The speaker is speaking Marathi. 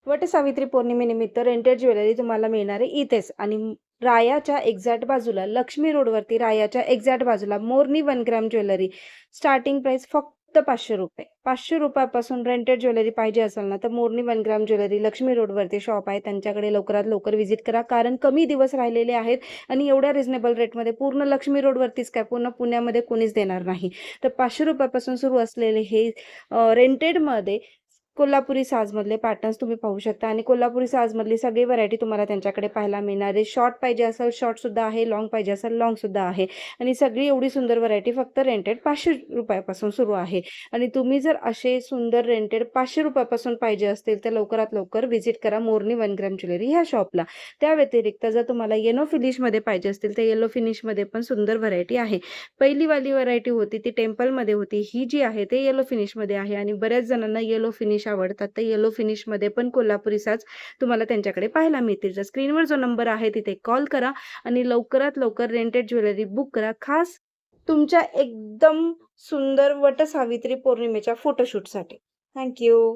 वटसावित्री पौर्णिमेनिमित्त रेंटेड ज्वेलरी तुम्हाला मिळणार आहे इथेच आणि रायाच्या एक्झॅक्ट बाजूला लक्ष्मी रोडवरती रायाच्या एक्झॅक्ट बाजूला मोरनी 1 ग्रॅम ज्वेलरी स्टार्टिंग प्राइस फक्त 500 रुपये. 500 रुपयापासून रेंटेड ज्वेलरी पाहिजे असेल ना तर मोरनी 1 ग्रॅम ज्वेलरी लक्ष्मी रोडवरती शॉप आहे. त्यांच्याकडे लवकरात लवकर व्हिजिट करा कारण कमी दिवस राहिलेले आहेत आणि एवढ्या रिझनेबल रेटमध्ये पूर्ण लक्ष्मी रोडवरतीच काय पूर्ण पुण्यामध्ये कोणीच देणार नाही. तर 500 रुपयापासून सुरू असलेले हे रेंटेडमध्ये कोल्हापुरी साजमधले पॅटर्न्स तुम्ही पाहू शकता आणि कोल्हापुरी साजमधली सगळी व्हरायटी तुम्हाला त्यांच्याकडे पाहायला मिळणार आहे. शॉर्ट पाहिजे असेल शॉर्टसुद्धा आहे, लाँग पाहिजे असेल लाँगसुद्धा आहे आणि सगळी एवढी सुंदर व्हरायटी फक्त रेंटेड 500 रुपयापासून सुरू आहे. आणि तुम्ही जर असे सुंदर रेंटेड 500 रुपयापासून पाहिजे असतील तर लवकरात लवकर व्हिजिट करा मोरनी 1 ग्रॅम ज्वेलरी ह्या शॉपला. त्या व्यतिरिक्त जर तुम्हाला येलो फिनिशमध्ये पाहिजे असतील तर येलो फिनिशमध्ये पण सुंदर व्हरायटी आहे. पहिलीवाली व्हरायटी होती ती टेम्पलमध्ये होती. ही जी आहे ते येलो फिनिशमध्ये आहे आणि बऱ्याच जणांना येलो फिनिश आवडतात. तर येलो फिनिशमध्ये पण कोल्हापुरी साज तुम्हाला त्यांच्याकडे पाहायला मिळतील. तर स्क्रीनवर जो नंबर आहे तिथे कॉल करा आणि लवकरात लवकर रेंटेड ज्वेलरी बुक करा. खास तुमच्या एकदम सुंदर वटसावित्री पौर्णिमेच्या फोटोशूटसाठी. Thank you.